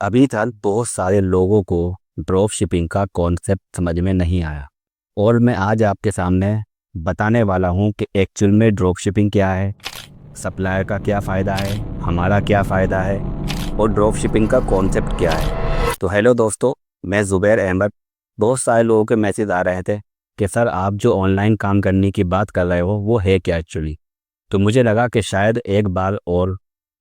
अभी तक बहुत सारे लोगों को ड्रॉप शिपिंग का कॉन्सेप्ट समझ में नहीं आया और मैं आज आपके सामने बताने वाला हूं कि एक्चुअल में ड्रॉप शिपिंग क्या है, सप्लायर का क्या फ़ायदा है, हमारा क्या फ़ायदा है और ड्रॉप शिपिंग का कॉन्सेप्ट क्या है। तो हेलो दोस्तों, मैं ज़ुबैर अहमद। बहुत सारे लोगों के मैसेज आ रहे थे कि सर आप जो ऑनलाइन काम करने की बात कर रहे हो वो है क्या एक्चुअली। तो मुझे लगा कि शायद एक बार और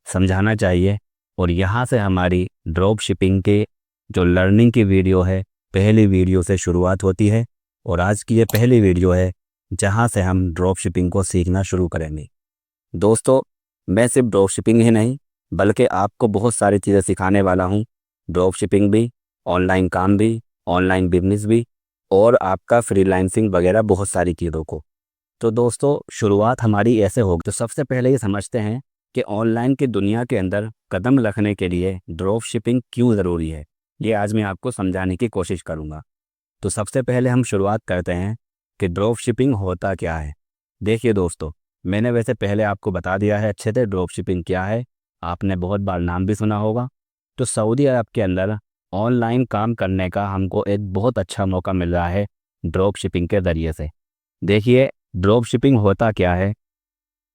समझाना चाहिए और यहाँ से हमारी ड्रॉप शिपिंग के जो लर्निंग की वीडियो है, पहली वीडियो से शुरुआत होती है और आज की ये पहली वीडियो है जहाँ से हम ड्रॉप शिपिंग को सीखना शुरू करेंगे। दोस्तों, मैं सिर्फ ड्रॉप शिपिंग ही नहीं बल्कि आपको बहुत सारी चीज़ें सिखाने वाला हूँ। ड्रॉप शिपिंग भी, ऑनलाइन काम भी, ऑनलाइन बिजनेस भी और आपका फ्रीलांसिंग वगैरह बहुत सारी चीज़ों को। तो दोस्तों, शुरुआत हमारी ऐसे होगी। तो सबसे पहले ये समझते हैं कि ऑनलाइन की दुनिया के अंदर कदम रखने के लिए ड्रॉप शिपिंग क्यों ज़रूरी है। ये आज मैं आपको समझाने की कोशिश करूँगा। तो सबसे पहले हम शुरुआत करते हैं कि ड्रॉप शिपिंग होता क्या है। देखिए दोस्तों, मैंने वैसे पहले आपको बता दिया है अच्छे से ड्रॉप शिपिंग क्या है, आपने बहुत बार नाम भी सुना होगा। तो सऊदी अरब के अंदर ऑनलाइन काम करने का हमको एक बहुत अच्छा मौका मिल रहा है ड्रॉप शिपिंग के ज़रिए से। देखिए, ड्रॉप शिपिंग होता क्या है।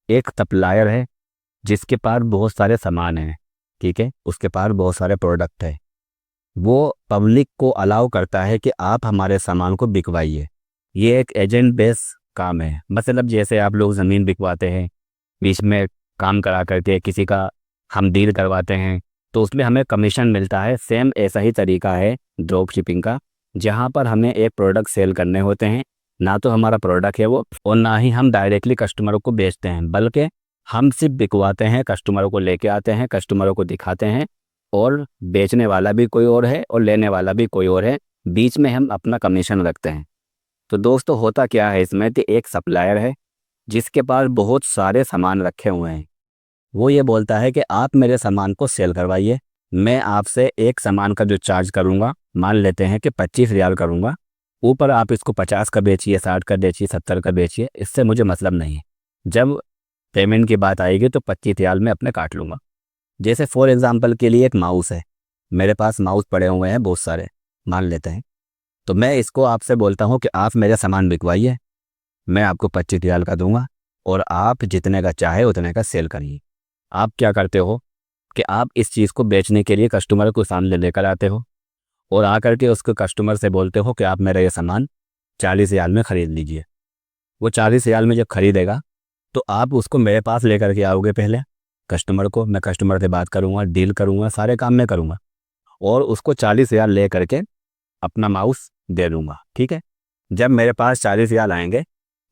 एक सप्लायर है जिसके पास बहुत सारे सामान हैं, ठीक है, उसके पास बहुत सारे प्रोडक्ट है। वो पब्लिक को अलाउ करता है कि आप हमारे सामान को बिकवाइए। ये एक एजेंट बेस काम है। मतलब जैसे आप लोग ज़मीन बिकवाते हैं, बीच में काम करा करके किसी का हम डील करवाते हैं तो उसमें हमें कमीशन मिलता है। सेम ऐसा ही तरीका है ड्रॉप शिपिंग का, जहाँ पर हमें एक प्रोडक्ट सेल करने होते हैं। ना तो हमारा प्रोडक्ट है वो और ना ही हम डायरेक्टली कस्टमरों को बेचते हैं, बल्कि हम सिर्फ बिकवाते हैं, कस्टमरों को लेके आते हैं, कस्टमरों को दिखाते हैं और बेचने वाला भी कोई और है और लेने वाला भी कोई और है। बीच में हम अपना कमीशन रखते हैं। तो दोस्तों, होता क्या है इसमें कि एक सप्लायर है जिसके पास बहुत सारे सामान रखे हुए हैं। वो ये बोलता है कि आप मेरे सामान को सेल करवाइए, मैं आपसे एक सामान का जो चार्ज करूँगा, मान लेते हैं कि 25 रियाल करूँगा, ऊपर आप इसको 50 का बेचिए, 60 का बेचिए, 70 का बेचिए, इससे मुझे मतलब नहीं है। जब पेमेंट की बात आएगी तो 25 रियाल में अपने काट लूँगा। जैसे फॉर एग्जांपल के लिए एक माउस है, मेरे पास माउस पड़े हुए हैं बहुत सारे, मान लेते हैं। तो मैं इसको आपसे बोलता हूँ कि आप मेरा सामान बिकवाइए, मैं आपको 25 रियाल का दूंगा और आप जितने का चाहे उतने का सेल करिए। आप क्या करते हो कि आप इस चीज़ को बेचने के लिए कस्टमर को सामने लेकर आते हो और आकर के उसको कस्टमर से बोलते हो कि आप मेरा ये सामान 40 रियाल में ख़रीद लीजिए। वो 40 रियाल में जब खरीदेगा तो आप उसको मेरे पास लेकर के आओगे। पहले कस्टमर को, मैं कस्टमर से बात करूँगा, डील करूँगा, सारे काम मैं करूँगा और उसको 40 रियाल ले करके अपना माउस दे दूँगा, ठीक है। जब मेरे पास 40 रियाल आएंगे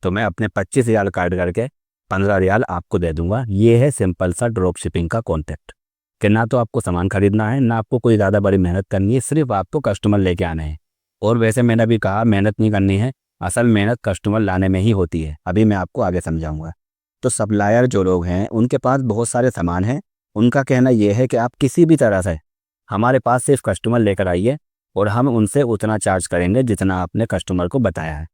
तो मैं अपने 25 रियाल काट करके 15 रियाल आपको दे दूंगा। ये है सिंपल सा ड्रॉप शिपिंग का कॉन्सेप्ट कि ना तो आपको सामान खरीदना है, ना आपको कोई ज़्यादा बड़ी मेहनत करनी है, सिर्फ आपको कस्टमर लेके आने हैं। और वैसे मैंने भी कहा मेहनत नहीं करनी है, असल मेहनत कस्टमर लाने में ही होती है। अभी मैं आपको आगे समझाऊंगा। तो सप्लायर जो लोग हैं उनके पास बहुत सारे सामान हैं। उनका कहना यह है कि आप किसी भी तरह से हमारे पास सिर्फ कस्टमर लेकर आइए और हम उनसे उतना चार्ज करेंगे जितना आपने कस्टमर को बताया है।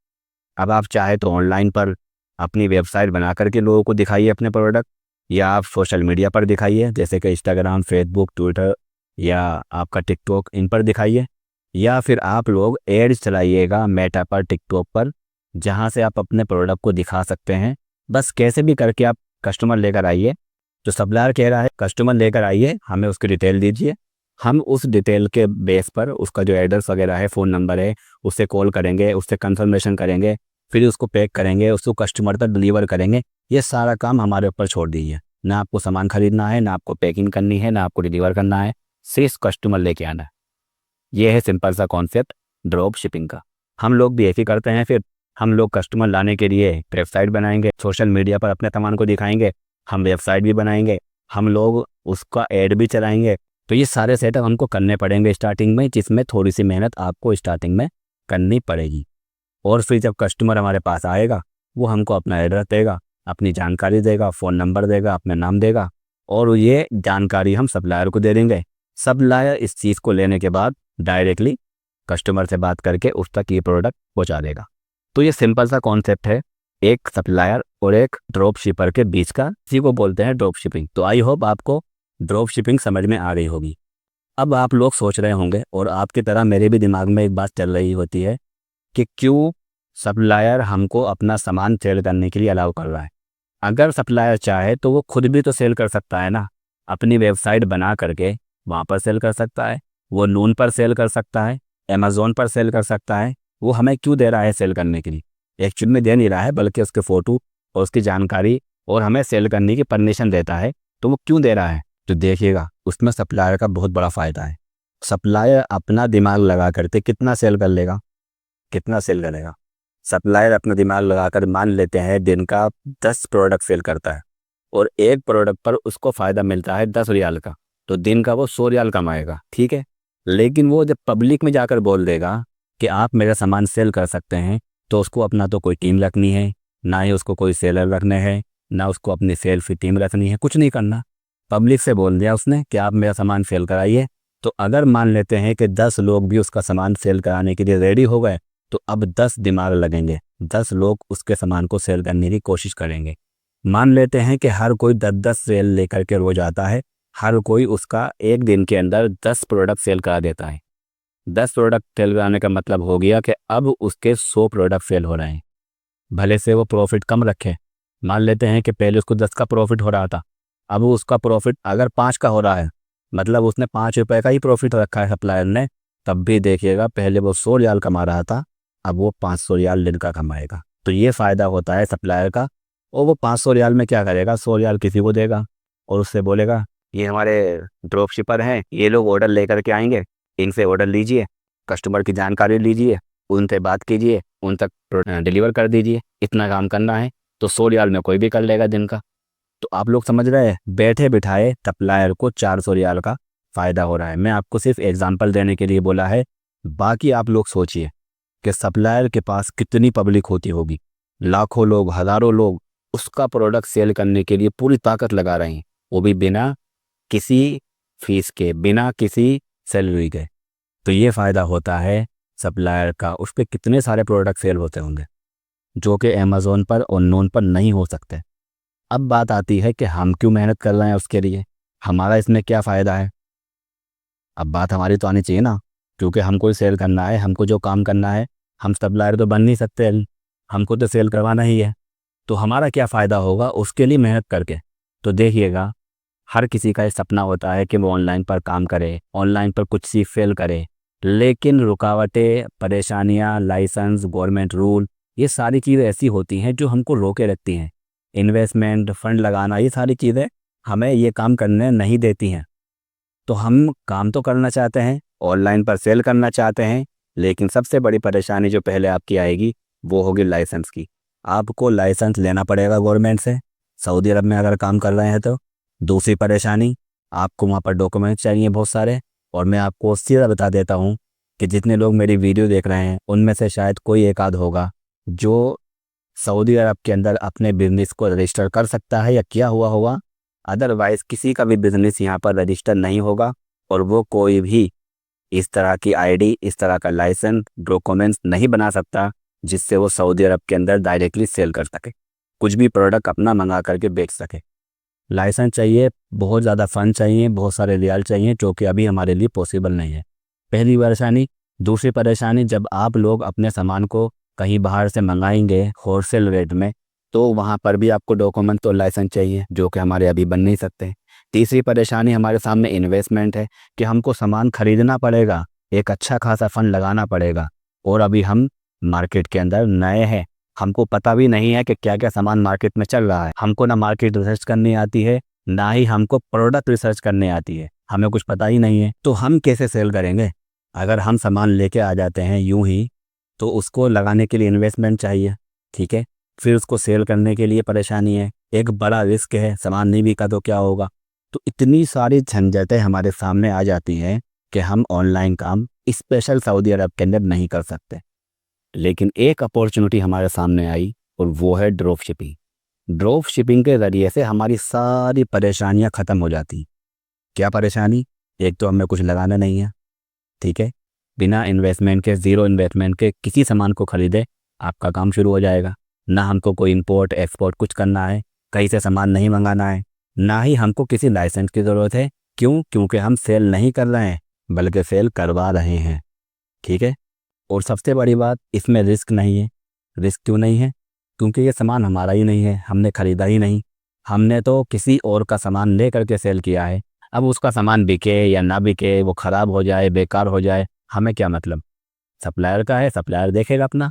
अब आप चाहे तो ऑनलाइन पर अपनी वेबसाइट बना करके लोगों को दिखाइए अपने प्रोडक्ट, या आप सोशल मीडिया पर दिखाइए जैसे कि इंस्टाग्राम, फेसबुक, ट्विटर या आपका टिकटॉक, इन पर दिखाइए। या फिर आप लोग एड्स चलाइएगा मेटा पर, टिकटॉक पर, जहां से आप अपने प्रोडक्ट को दिखा सकते हैं। बस कैसे भी करके आप कस्टमर लेकर आइए। जो सप्लायर कह रहा है कस्टमर लेकर आइए, हमें उसकी डिटेल दीजिए, हम उस डिटेल के बेस पर उसका जो एड्रेस वगैरह है, फ़ोन नंबर है, उससे कॉल करेंगे, उससे कंफर्मेशन करेंगे, फिर उसको पैक करेंगे, उसको कस्टमर तक डिलीवर करेंगे। ये सारा काम हमारे ऊपर छोड़ दीजिए। ना आपको सामान खरीदना है, ना आपको पैकिंग करनी है, ना आपको डिलीवर करना है, सिर्फ कस्टमर लेके आना है। ये है सिंपल सा कॉन्सेप्ट ड्रॉप शिपिंग का। हम लोग भी ऐसे करते हैं। फिर हम लोग कस्टमर लाने के लिए वेबसाइट बनाएंगे, सोशल मीडिया पर अपने सामान को दिखाएंगे, हम वेबसाइट भी बनाएंगे, हम लोग उसका ऐड भी चलाएंगे। तो ये सारे सेटअप हमको करने पड़ेंगे स्टार्टिंग में, जिसमें थोड़ी सी मेहनत आपको स्टार्टिंग में करनी पड़ेगी। और फिर जब कस्टमर हमारे पास आएगा वो हमको अपना एड्रेस देगा, अपनी जानकारी देगा, फ़ोन नंबर देगा, अपना नाम देगा और ये जानकारी हम सप्लायर को दे देंगे। सप्लायर इस चीज़ को लेने के बाद डायरेक्टली कस्टमर से बात करके उस तक ये प्रोडक्ट पहुंचा देगा। तो ये सिंपल सा कॉन्सेप्ट है एक सप्लायर और एक ड्रॉप शिपर के बीच का, इसी को बोलते हैं ड्रॉप शिपिंग। तो आई होप आपको ड्रॉप शिपिंग समझ में आ गई होगी। अब आप लोग सोच रहे होंगे और आपकी तरह मेरे भी दिमाग में एक बात चल रही होती है कि क्यों सप्लायर हमको अपना सामान सेल करने के लिए अलाउ कर रहा है। अगर सप्लायर चाहे तो वो खुद भी तो सेल कर सकता है ना, अपनी वेबसाइट बना करके वहाँ पर सेल कर सकता है, वो नून पर सेल कर सकता है, अमेज़ोन पर सेल कर सकता है। वो हमें क्यों दे रहा है सेल करने के लिए? एक्चुअल में दे नहीं रहा है, बल्कि उसके फ़ोटो और उसकी जानकारी और हमें सेल करने की परमिशन देता है। तो वो क्यों दे रहा है? तो देखिएगा, उसमें सप्लायर का बहुत बड़ा फ़ायदा है। सप्लायर अपना दिमाग लगा करके कितना सेल कर लेगा, कितना सेल करेगा? सप्लायर अपना दिमाग लगाकर मान लेते हैं दिन का 10 प्रोडक्ट सेल करता है और एक प्रोडक्ट पर उसको फ़ायदा मिलता है 10 रियाल का, तो दिन का वो 100 रियाल कमाएगा, ठीक है। लेकिन वो जब पब्लिक में जाकर बोल देगा कि आप मेरा सामान सेल कर सकते हैं, तो उसको अपना तो कोई टीम रखनी है, ना ही उसको कोई सेलर रखने हैं, ना उसको अपनी सेल्फ टीम रखनी है, कुछ नहीं करना। पब्लिक से बोल दिया उसने कि आप मेरा सामान सेल कराइए, तो अगर मान लेते हैं कि 10 लोग भी उसका सामान सेल कराने के लिए रेडी हो गए, तो अब 10 दिमाग लगेंगे, 10 लोग उसके सामान को सेल करने की कोशिश करेंगे। मान लेते हैं कि हर कोई 10-10 सेल लेकर के रोज आता है, हर कोई उसका एक दिन के अंदर 10 प्रोडक्ट सेल करा देता है। 10 प्रोडक्ट सेल कराने का मतलब हो गया कि अब उसके 100 प्रोडक्ट सेल हो रहे हैं। भले से वो प्रॉफिट कम रखे, मान लेते हैं कि पहले उसको 10 का प्रॉफिट हो रहा था, अब उसका प्रॉफिट अगर 5 का हो रहा है, मतलब उसने 5 रुपये का ही प्रॉफिट रखा है सप्लायर ने, तब भी देखिएगा पहले वो 100 रियाल कमा रहा था, अब वो 500 रियाल दिन का कमाएगा। तो ये फ़ायदा होता है सप्लायर का। और वो 500 रियाल में क्या करेगा, 100 रियाल किसी को देगा और उससे बोलेगा ये हमारे ड्रॉप शिपर हैं, ये लोग ऑर्डर लेकर के आएंगे, इनसे ऑर्डर लीजिए, कस्टमर की जानकारी लीजिए, उनसे बात कीजिए, उन तक डिलीवर कर दीजिए, इतना काम करना है। तो 100 रियाल में कोई भी कर लेगा दिन का। तो आप लोग समझ रहे हैं, बैठे बिठाए सप्लायर को 400 रियाल का फ़ायदा हो रहा है। मैं आपको सिर्फ एग्जांपल देने के लिए बोला है, बाकी आप लोग सोचिए कि सप्लायर के पास कितनी पब्लिक होती होगी, लाखों लोग, हज़ारों लोग उसका प्रोडक्ट सेल करने के लिए पूरी ताकत लगा रहे हैं, वो भी बिना किसी फीस के, बिना किसी सैलरी के। तो ये फ़ायदा होता है सप्लायर का। उस पर कितने सारे प्रोडक्ट सेल होते होंगे जो कि अमेज़ोन पर और नून पर नहीं हो सकते। अब बात आती है कि हम क्यों मेहनत कर रहे हैं उसके लिए, हमारा इसमें क्या फ़ायदा है। अब बात हमारी तो आनी चाहिए ना, क्योंकि हमको ही सेल करना है, हमको जो काम करना है, हम सप्लायर तो बन नहीं सकते, हमको तो सेल करवाना ही है। तो हमारा क्या फ़ायदा होगा उसके लिए मेहनत करके? तो देखिएगा, हर किसी का ये सपना होता है कि वो ऑनलाइन पर काम करे, ऑनलाइन पर कुछ सीख फेल करे, लेकिन रुकावटें, परेशानियां, लाइसेंस, गवर्नमेंट रूल, ये सारी चीज़ें ऐसी होती हैं जो हमको रोके रखती हैं। इन्वेस्टमेंट, फंड लगाना, ये सारी चीज़ें हमें ये काम करने नहीं देती हैं। तो हम काम तो करना चाहते हैं, ऑनलाइन पर सेल करना चाहते हैं, लेकिन सबसे बड़ी परेशानी जो पहले आपकी आएगी वो होगी लाइसेंस की। आपको लाइसेंस लेना पड़ेगा गवर्नमेंट से, सऊदी अरब में अगर काम कर रहे हैं तो। दूसरी परेशानी, आपको वहाँ पर डॉक्यूमेंट चाहिए बहुत सारे। और मैं आपको सीधा बता देता हूँ कि जितने लोग मेरी वीडियो देख रहे हैं उनमें से शायद कोई एक आध होगा जो सऊदी अरब के अंदर अपने बिजनेस को रजिस्टर कर सकता है या किया हुआ होगा। अदरवाइज़ किसी का भी बिजनेस यहाँ पर रजिस्टर नहीं होगा और वो कोई भी इस तरह की आईडी, इस तरह का लाइसेंस, डॉक्यूमेंट्स नहीं बना सकता जिससे वो सऊदी अरब के अंदर डायरेक्टली सेल कर सके, कुछ भी प्रोडक्ट अपना मंगा करके बेच सके। लाइसेंस चाहिए, बहुत ज़्यादा फंड चाहिए, बहुत सारे रियाल चाहिए, जो कि अभी हमारे लिए पॉसिबल नहीं है। पहली परेशानी। दूसरी परेशानी, जब आप लोग अपने सामान को कहीं बाहर से मंगाएंगे होलसेल रेट में, तो वहाँ पर भी आपको डॉक्यूमेंट तो लाइसेंस चाहिए, जो कि हमारे अभी बन नहीं सकते। तीसरी परेशानी हमारे सामने इन्वेस्टमेंट है कि हमको सामान खरीदना पड़ेगा, एक अच्छा खासा फंड लगाना पड़ेगा। और अभी हम मार्केट के अंदर नए हैं, हमको पता भी नहीं है कि क्या क्या सामान मार्केट में चल रहा है। हमको ना मार्केट रिसर्च करनी आती है, ना ही हमको प्रोडक्ट रिसर्च करने आती है, हमें कुछ पता ही नहीं है। तो हम कैसे सेल करेंगे? अगर हम सामान लेके आ जाते हैं यूं ही, तो उसको लगाने के लिए इन्वेस्टमेंट चाहिए, ठीक है। फिर उसको सेल करने के लिए परेशानी है, एक बड़ा रिस्क है, सामान नहीं बिका तो क्या होगा। तो इतनी सारी झंझटें हमारे सामने आ जाती हैं कि हम ऑनलाइन काम स्पेशल सऊदी अरब के अंदर नहीं कर सकते। लेकिन एक अपॉर्चुनिटी हमारे सामने आई और वो है ड्रॉप शिपिंग। ड्रॉप शिपिंग के ज़रिए से हमारी सारी परेशानियां ख़त्म हो जाती। क्या परेशानी? एक तो हमें कुछ लगाना नहीं है, ठीक है, बिना इन्वेस्टमेंट के, ज़ीरो इन्वेस्टमेंट के किसी सामान को ख़रीदे आपका काम शुरू हो जाएगा। ना हमको कोई इंपोर्ट एक्सपोर्ट कुछ करना है, कहीं से सामान नहीं मंगाना है, ना ही हमको किसी लाइसेंस की ज़रूरत है, क्यों? क्योंकि हम सेल नहीं कर रहे हैं बल्कि सेल करवा रहे हैं। ठीक है। और सबसे बड़ी बात, इसमें रिस्क नहीं है। रिस्क क्यों नहीं है? क्योंकि ये सामान हमारा ही नहीं है, हमने ख़रीदा ही नहीं। हमने तो किसी और का सामान ले करके सेल किया है। अब उसका सामान बिके या ना बिके, वो ख़राब हो जाए, बेकार हो जाए, हमें क्या मतलब? सप्लायर का है, सप्लायर देखेगा अपना।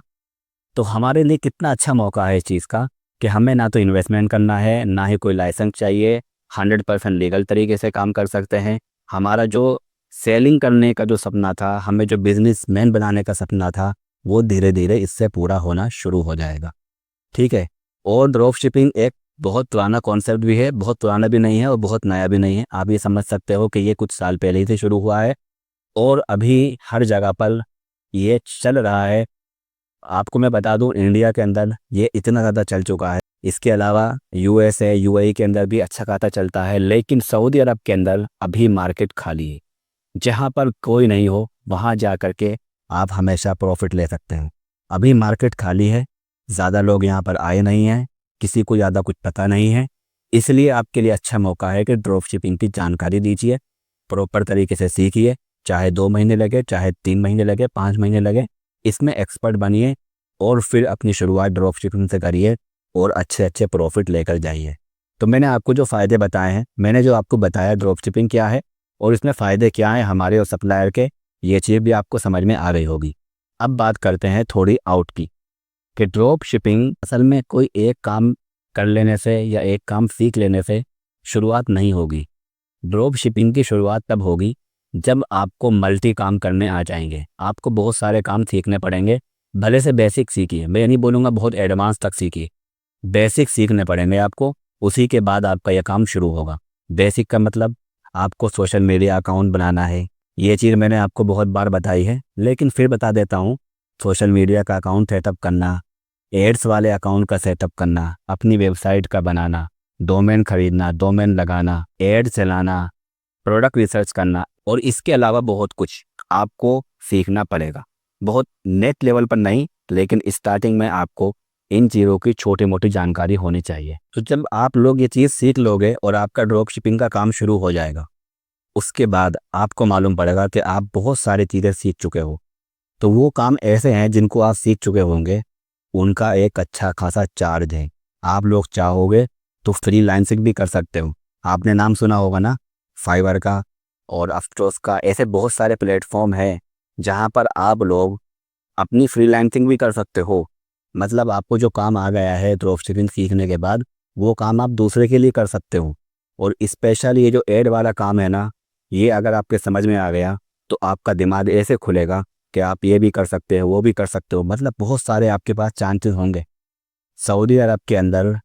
तो हमारे लिए कितना अच्छा मौका है इस चीज़ का कि हमें ना तो इन्वेस्टमेंट करना है, ना ही कोई लाइसेंस चाहिए। 100% लीगल तरीके से काम कर सकते हैं। हमारा जो सेलिंग करने का जो सपना था, हमें जो बिजनेसमैन बनाने का सपना था, वो धीरे धीरे इससे पूरा होना शुरू हो जाएगा। ठीक है। और ड्रॉप शिपिंग एक बहुत पुराना कॉन्सेप्ट भी है, बहुत पुराना भी नहीं है और बहुत नया भी नहीं है। आप ये समझ सकते हो कि ये कुछ साल पहले ही से शुरू हुआ है और अभी हर जगह पर ये चल रहा है। आपको मैं बता दूं, इंडिया के अंदर ये इतना ज़्यादा चल चुका है। इसके अलावा यूएसए, यूएई के अंदर भी अच्छा खासा चलता है, लेकिन सऊदी अरब के अंदर अभी मार्केट खाली है। जहाँ पर कोई नहीं हो वहाँ जा कर के आप हमेशा प्रॉफिट ले सकते हैं। अभी मार्केट खाली है, ज़्यादा लोग यहाँ पर आए नहीं हैं, किसी को ज़्यादा कुछ पता नहीं है। इसलिए आपके लिए अच्छा मौका है कि ड्रॉप शिपिंग की जानकारी दीजिए, प्रॉपर तरीके से सीखिए। चाहे 2 महीने लगे, चाहे 3 महीने लगे, 5 महीने लगे, इसमें एक्सपर्ट बनिए और फिर अपनी शुरुआत ड्रॉप शिपिंग से करिए और अच्छे अच्छे प्रॉफिट लेकर जाइए। तो मैंने आपको जो फ़ायदे बताए हैं, मैंने जो आपको बताया ड्रॉप शिपिंग क्या है और इसमें फ़ायदे क्या हैं हमारे और सप्लायर के, ये चीज़ भी आपको समझ में आ गई होगी। अब बात करते हैं थोड़ी आउट की, कि ड्रॉप शिपिंग असल में कोई एक काम कर लेने से या एक काम सीख लेने से शुरुआत नहीं होगी। ड्रॉप शिपिंग की शुरुआत तब होगी जब आपको मल्टी काम करने आ जाएंगे। आपको बहुत सारे काम सीखने पड़ेंगे। भले से बेसिक सीखिए, मैं ये नहीं बोलूँगा बहुत एडवांस तक सीखिए, बेसिक सीखने पड़ेंगे आपको। उसी के बाद आपका यह काम शुरू होगा। बेसिक का मतलब आपको सोशल मीडिया अकाउंट बनाना है। ये चीज़ मैंने आपको बहुत बार बताई है, लेकिन फिर बता देता हूँ। सोशल मीडिया का अकाउंट सेटअप करना, एड्स वाले अकाउंट का सेटअप करना, अपनी वेबसाइट का बनाना, डोमेन खरीदना, डोमेन लगाना, एड चलाना, प्रोडक्ट रिसर्च करना और इसके अलावा बहुत कुछ आपको सीखना पड़ेगा। बहुत नेट लेवल पर नहीं, लेकिन स्टार्टिंग में आपको इन चीज़ों की छोटी मोटी जानकारी होनी चाहिए। तो जब आप लोग ये चीज़ सीख लोगे और आपका ड्रॉप शिपिंग का काम शुरू हो जाएगा, उसके बाद आपको मालूम पड़ेगा कि आप बहुत सारी चीज़ें सीख चुके हो। तो वो काम ऐसे हैं जिनको आप सीख चुके होंगे, उनका एक अच्छा खासा चार्ज है। आप लोग चाहोगे तो फ्रीलांसिंग भी कर सकते हो। आपने नाम सुना होगा ना, फाइवर का और अपस्टोक्स का। ऐसे बहुत सारे प्लेटफॉर्म हैं जहाँ पर आप लोग अपनी फ्रीलांसिंग भी कर सकते हो। मतलब आपको जो काम आ गया है ड्रॉप शिपिंग सीखने के बाद, वो काम आप दूसरे के लिए कर सकते हो। और स्पेशली ये जो ऐड वाला काम है ना, ये अगर आपके समझ में आ गया तो आपका दिमाग ऐसे खुलेगा कि आप ये भी कर सकते हो, वो भी कर सकते हो। मतलब बहुत सारे आपके पास चांसेस होंगे। सऊदी अरब के अंदर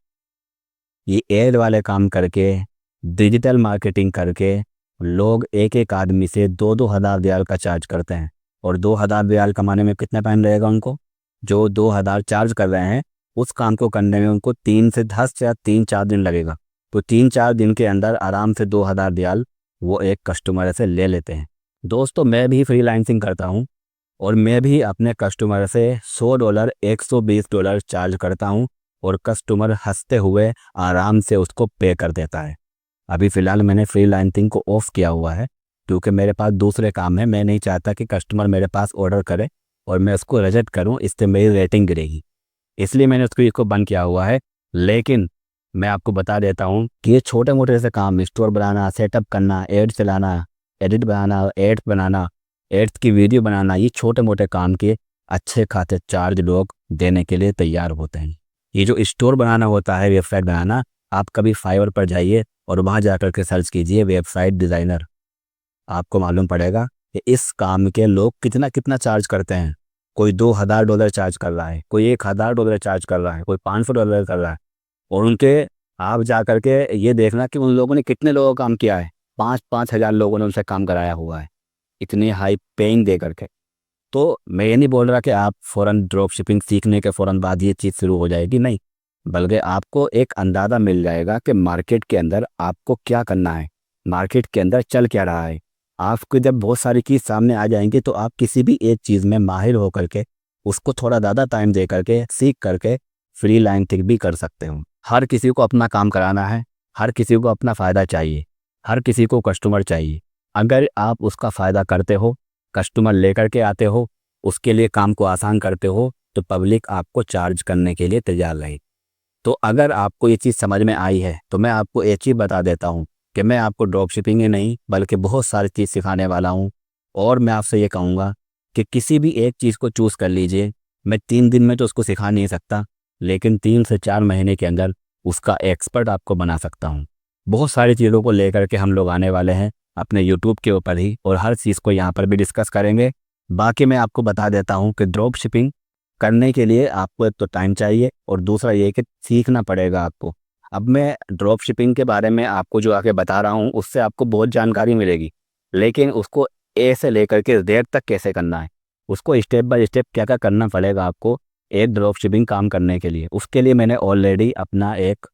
ये ऐड वाले काम करके, डिजिटल मार्केटिंग करके, लोग एक एक आदमी से 2-2 हज़ार रियाल का चार्ज करते हैं। और 2 हज़ार रियाल कमाने में कितना टाइम लगेगा उनको? जो 2 हज़ार चार्ज कर रहे हैं, उस काम को करने में उनको 3 से 10 या 3-4 दिन लगेगा। तो 3-4 दिन के अंदर आराम से 2 हज़ार रियाल वो एक कस्टमर से ले लेते हैं। दोस्तों, मैं भी फ्रीलांसिंग करता हूँ और मैं भी अपने कस्टमर से $100, $120 चार्ज करता हूँ और कस्टमर हंसते हुए आराम से उसको पे कर देता है। अभी फ़िलहाल मैंने फ्रीलांसिंग को ऑफ़ किया हुआ है क्योंकि मेरे पास दूसरे काम है। मैं नहीं चाहता कि कस्टमर मेरे पास ऑर्डर करे और मैं उसको रिजेक्ट करूं, इससे मेरी रेटिंग गिरेगी। इसलिए मैंने इसको बंद किया हुआ है। लेकिन मैं आपको बता देता हूं कि ये छोटे मोटे से काम, स्टोर बनाना, सेटअप करना, एड चलाना, एडिट बनाना, एड्स बनाना, एड्स की वीडियो बनाना, ये छोटे मोटे काम के अच्छे खासे चार्ज लोग देने के लिए तैयार होते हैं। ये जो स्टोर बनाना होता है, वेबसाइट बनाना, आप कभी फाइवर पर जाइए और वहाँ जाकर के सर्च कीजिए वेबसाइट डिज़ाइनर। आपको मालूम पड़ेगा कि इस काम के लोग कितना कितना चार्ज करते हैं। कोई $2,000 चार्ज कर रहा है, कोई $1,000 चार्ज कर रहा है, कोई $500 कर रहा है। और उनके आप जा कर के ये देखना कि उन लोगों ने कितने लोगों का काम किया है। 5-5 हज़ार लोगों ने उनसे काम कराया हुआ है, इतनी हाई पेइंग दे करके। तो मैं ये नहीं बोल रहा कि आप फ़ौरन ड्रॉप शिपिंग सीखने के फ़ौरन बाद ये चीज़ शुरू हो जाएगी, नहीं। बल्कि आपको एक अंदाज़ा मिल जाएगा कि मार्केट के अंदर आपको क्या करना है, मार्केट के अंदर चल क्या रहा है। आपको जब बहुत सारी चीज़ सामने आ जाएंगी तो आप किसी भी एक चीज़ में माहिर होकर के उसको थोड़ा ज़्यादा टाइम दे करके सीख करके फ्रीलांसिंग भी कर सकते हो। हर किसी को अपना काम कराना है, हर किसी को अपना फ़ायदा चाहिए, हर किसी को कस्टमर चाहिए। अगर आप उसका फ़ायदा करते हो, कस्टमर लेकर के आते हो, उसके लिए काम को आसान करते हो, तो पब्लिक आपको चार्ज करने के लिए तैयार रहेगी। तो अगर आपको ये चीज़ समझ में आई है तो मैं आपको एक चीज़ बता देता हूँ कि मैं आपको ड्रॉप शिपिंग ही नहीं बल्कि बहुत सारी चीज़ सिखाने वाला हूँ। और मैं आपसे ये कहूँगा कि किसी भी एक चीज़ को चूज़ कर लीजिए। मैं 3 दिन में तो उसको सिखा नहीं सकता, लेकिन 3 से 4 महीने के अंदर उसका एक्सपर्ट आपको बना सकता हूँ। बहुत सारी चीज़ों को लेकर के हम लोग आने वाले हैं अपने यूट्यूब के ऊपर ही, और हर चीज़ को यहाँ पर भी डिस्कस करेंगे। बाकी मैं आपको बता देता हूँ कि ड्रॉप शिपिंग करने के लिए आपको एक तो टाइम चाहिए और दूसरा ये कि सीखना पड़ेगा आपको। अब मैं ड्रॉप शिपिंग के बारे में आपको जो आगे बता रहा हूँ उससे आपको बहुत जानकारी मिलेगी, लेकिन उसको ए से लेकर के जेड तक कैसे करना है, उसको स्टेप बाय स्टेप क्या क्या करना पड़ेगा आपको एक ड्रॉप शिपिंग काम करने के लिए, उसके लिए मैंने ऑलरेडी अपना एक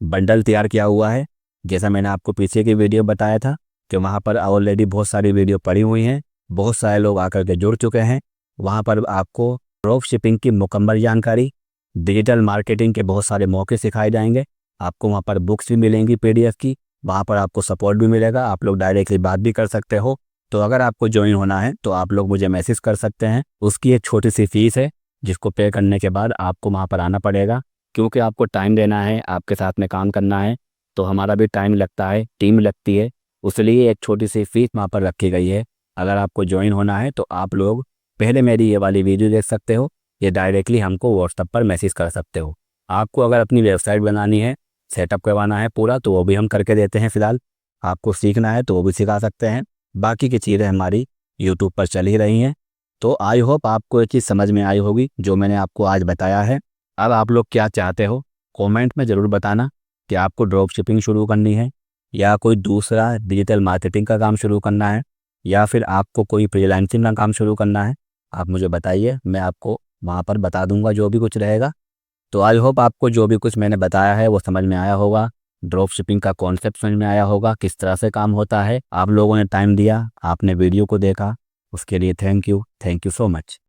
बंडल तैयार किया हुआ है। जैसा मैंने आपको पीछे की वीडियो बताया था कि वहाँ पर ऑलरेडी बहुत सारी वीडियो पड़ी हुई हैं, बहुत सारे लोग आकर के जुड़ चुके हैं। वहाँ पर आपको ड्रॉप शिपिंग की मुकम्मल जानकारी, डिजिटल मार्केटिंग के बहुत सारे मौके सिखाए जाएंगे। आपको वहाँ पर बुक्स भी मिलेंगी पीडीएफ की, वहाँ पर आपको सपोर्ट भी मिलेगा, आप लोग डायरेक्टली बात भी कर सकते हो। तो अगर आपको ज्वाइन होना है तो आप लोग मुझे मैसेज कर सकते हैं। उसकी एक छोटी सी फीस है जिसको पे करने के बाद आपको वहाँ पर आना पड़ेगा, क्योंकि आपको टाइम देना है, आपके साथ में काम करना है, तो हमारा भी टाइम लगता है, टीम लगती है, उसलिए एक छोटी सी फीस वहाँ पर रखी गई है। अगर आपको ज्वाइन होना है तो आप लोग पहले मेरी ये वाली वीडियो देख सकते हो, ये डायरेक्टली हमको व्हाट्सएप पर मैसेज कर सकते हो। आपको अगर अपनी वेबसाइट बनानी है, सेटअप करवाना है पूरा, तो वो भी हम करके देते हैं। फ़िलहाल आपको सीखना है तो वो भी सिखा सकते हैं। बाकी की चीज़ें हमारी यूट्यूब पर चल ही रही हैं। तो आई होप आपको ये चीज़ समझ में आई होगी जो मैंने आपको आज बताया है। अब आप लोग क्या चाहते हो कमेंट में ज़रूर बताना कि आपको ड्रॉप शिपिंग शुरू करनी है, या कोई दूसरा डिजिटल मार्केटिंग का काम शुरू करना है, या फिर आपको कोई फ्रीलांसिंग का काम शुरू करना है। आप मुझे बताइए, मैं आपको वहाँ पर बता दूंगा जो भी कुछ रहेगा। तो आई होप आपको जो भी कुछ मैंने बताया है वो समझ में आया होगा, ड्रॉप शिपिंग का कॉन्सेप्ट समझ में आया होगा, किस तरह से काम होता है। आप लोगों ने टाइम दिया, आपने वीडियो को देखा, उसके लिए थैंक यू सो मच।